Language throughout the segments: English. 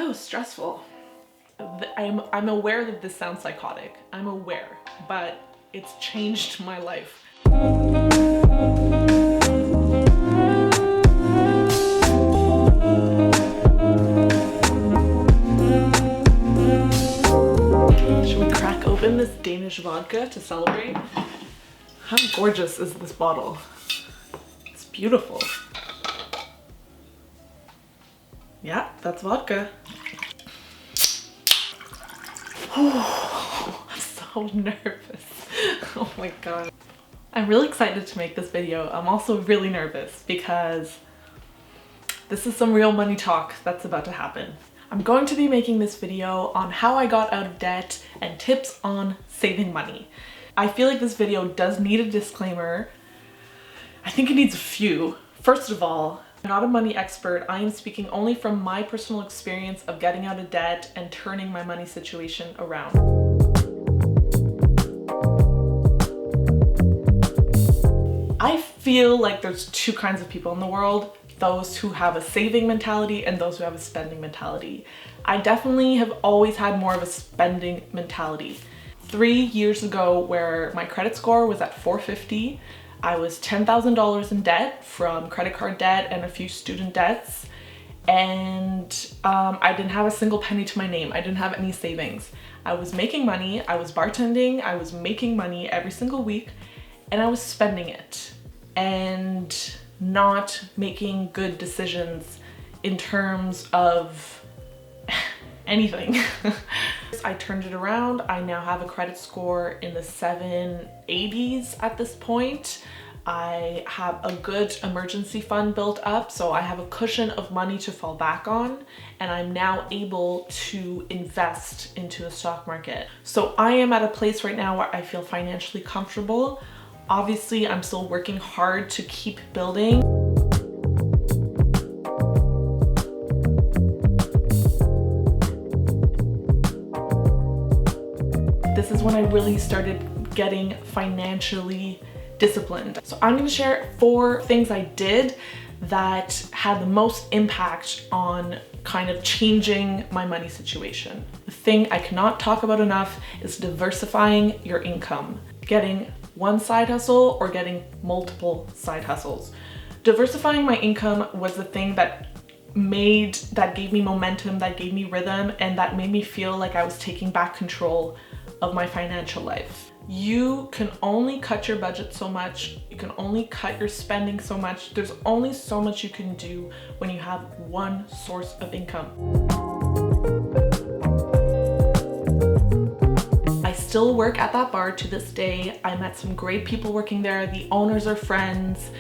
Oh, stressful. I'm aware that this sounds psychotic. I'm aware, but it's changed my life. Should we crack open this Danish vodka to celebrate? How gorgeous is this bottle? It's beautiful. Yeah, that's vodka. Oh, I'm so nervous. Oh my god. I'm really excited to make this video. I'm also really nervous because this is some real money talk that's about to happen. I'm going to be making this video on how I got out of debt and tips on saving money. I feel like this video does need a disclaimer. I think it needs a few. First of all, I'm not a money expert. I am speaking only from my personal experience of getting out of debt and turning my money situation around. I feel like there's two kinds of people in the world. Those who have a saving mentality and those who have a spending mentality. I definitely have always had more of a spending mentality. 3 years ago, where my credit score was at 450, I was $10,000 in debt from credit card debt and a few student debts, and I didn't have a single penny to my name. I didn't have any savings. I was making money, I was bartending, I was making money every single week, and I was spending it and not making good decisions in terms of anything. I turned it around. I now have a credit score in the 780s at this point. I have a good emergency fund built up, so I have a cushion of money to fall back on, and I'm now able to invest into the stock market. So I am at a place right now where I feel financially comfortable. Obviously, I'm still working hard to keep building. This is when I really started getting financially disciplined. So I'm going to share 4 things I did that had the most impact on kind of changing my money situation. The thing I cannot talk about enough is diversifying your income. Getting one side hustle or getting multiple side hustles. Diversifying my income was the thing that gave me momentum, that gave me rhythm, and that made me feel like I was taking back control of my financial life. You can only cut your budget so much. You can only cut your spending so much. There's only so much you can do when you have one source of income. I still work at that bar to this day. I met some great people working there. The owners are friends.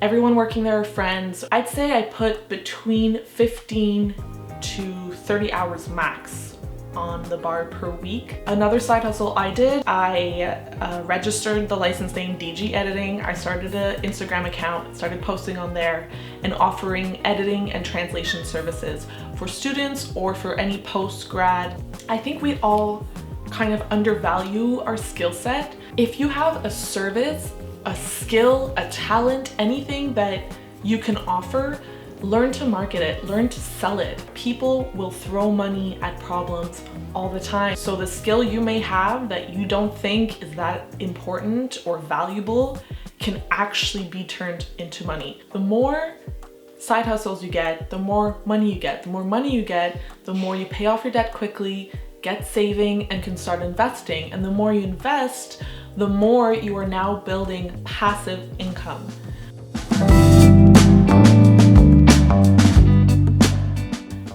Everyone working there are friends. I'd say I put between 15 to 30 hours max on the bar per week. Another side hustle I did, I registered the license name DG Editing. I started an Instagram account, started posting on there and offering editing and translation services for students or for any post-grad. I think we all kind of undervalue our skill set. If you have a service, a skill, a talent, anything that you can offer, learn to market it, learn to sell it. People will throw money at problems all the time. So the skill you may have that you don't think is that important or valuable can actually be turned into money. The more side hustles you get, the more money you get. The more money you get, the more you pay off your debt quickly, get saving, and can start investing. And the more you invest, the more you are now building passive income.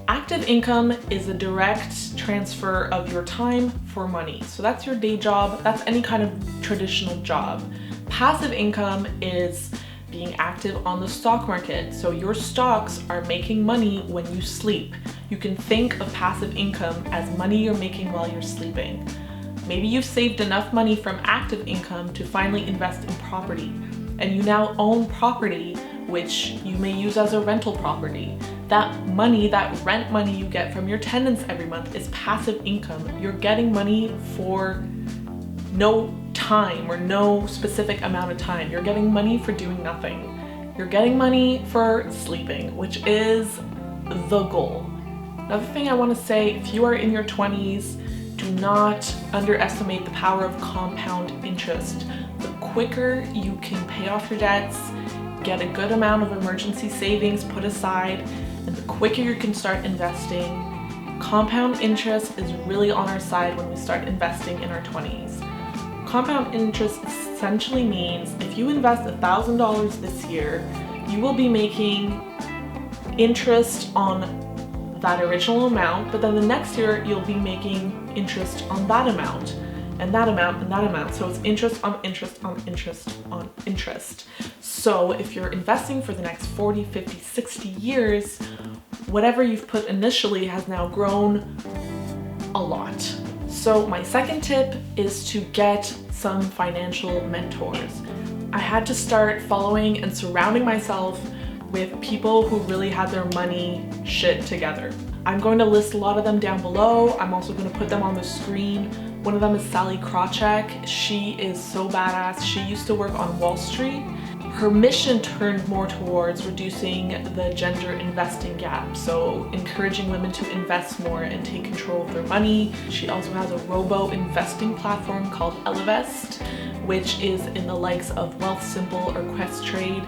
Active income is a direct transfer of your time for money. So that's your day job, that's any kind of traditional job. Passive income is being active on the stock market. So your stocks are making money when you sleep. You can think of passive income as money you're making while you're sleeping. Maybe you've saved enough money from active income to finally invest in property, and you now own property which you may use as a rental property. That money, that rent money you get from your tenants every month is passive income. You're getting money for no time or no specific amount of time. You're getting money for doing nothing. You're getting money for sleeping, which is the goal. Another thing I want to say, if you are in your 20s, do not underestimate the power of compound interest. The quicker you can pay off your debts, get a good amount of emergency savings put aside, and the quicker you can start investing, compound interest is really on our side when we start investing in our 20s. Compound interest essentially means if you invest $1,000 this year, you will be making interest on that original amount, but then the next year you'll be making interest on that amount and that amount and that amount. So it's interest on interest on interest on interest. So if you're investing for the next 40, 50, 60 years, whatever you've put initially has now grown a lot. So my second tip is to get some financial mentors. I had to start following and surrounding myself with people who really had their money shit together. I'm going to list a lot of them down below. I'm also going to put them on the screen. One of them is Sallie Krawcheck. She is so badass. She used to work on Wall Street. Her mission turned more towards reducing the gender investing gap, so encouraging women to invest more and take control of their money. She also has a robo investing platform called Elevest, which is in the likes of Wealthsimple or Questrade.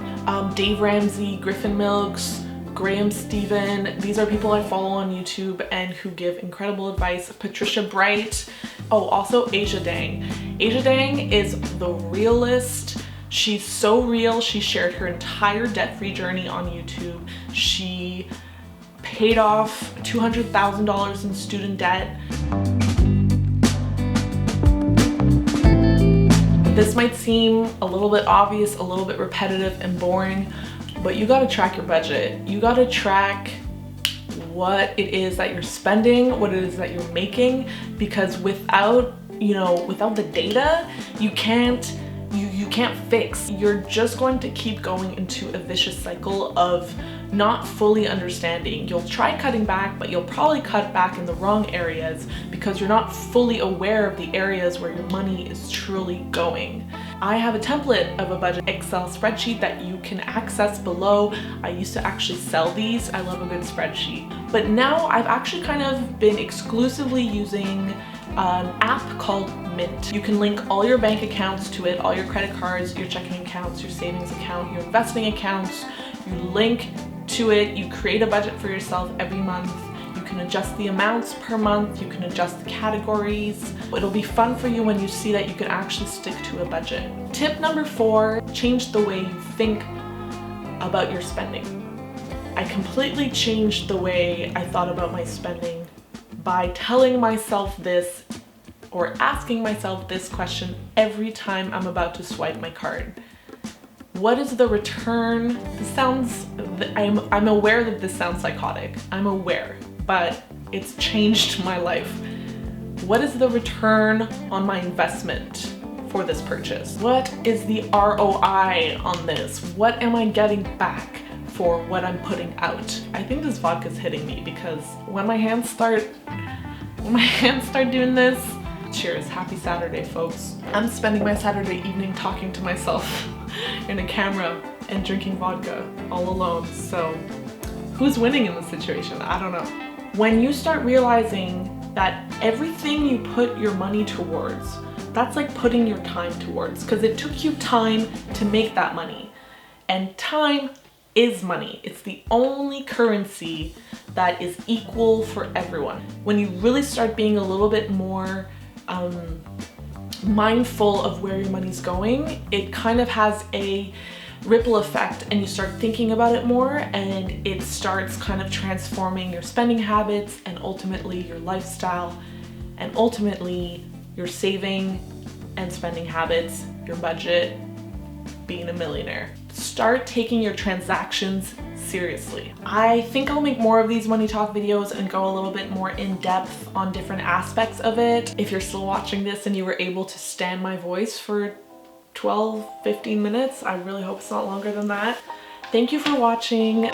Dave Ramsey, Griffin Milks, Graham Stephen, these are people I follow on YouTube and who give incredible advice. Patricia Bright. Oh, also Asia Dang. Asia Dang is the realest. She's so real. She shared her entire debt-free journey on YouTube. She paid off $200,000 in student debt. This might seem a little bit obvious, a little bit repetitive and boring, but you gotta track your budget. You gotta track what it is that you're spending, what it is that you're making, because without the data, you can't fix. You're just going to keep going into a vicious cycle of not fully understanding. You'll try cutting back, but you'll probably cut back in the wrong areas because you're not fully aware of the areas where your money is truly going. I have a template of a budget Excel spreadsheet that you can access below. I used to actually sell these. I love a good spreadsheet. But now I've actually kind of been exclusively using an app called Mint. You can link all your bank accounts to it, all your credit cards, your checking accounts, your savings account, your investing accounts. You link to it, you create a budget for yourself every month. You can adjust the amounts per month, you can adjust the categories. It'll be fun for you when you see that you can actually stick to a budget. Tip number 4, change the way you think about your spending. I completely changed the way I thought about my spending by telling myself this or asking myself this question every time I'm about to swipe my card. What is the return? I'm aware that this sounds psychotic. I'm aware, but it's changed my life. What is the return on my investment for this purchase? What is the ROI on this? What am I getting back for what I'm putting out? I think this vodka's hitting me because when my hands start doing this, cheers, happy Saturday, folks. I'm spending my Saturday evening talking to myself in a camera and drinking vodka all alone. So who's winning in this situation? I don't know. When you start realizing that everything you put your money towards, that's like putting your time towards, because it took you time to make that money. And time is money. It's the only currency that is equal for everyone. When you really start being a little bit more mindful of where your money's going, it kind of has a ripple effect and you start thinking about it more, and it starts kind of transforming your spending habits and ultimately your lifestyle and ultimately your saving and spending habits, your budget, being a millionaire. Start taking your transactions seriously. I think I'll make more of these money talk videos and go a little bit more in depth on different aspects of it. If you're still watching this and you were able to stand my voice for 12, 15 minutes, I really hope it's not longer than that. Thank you for watching.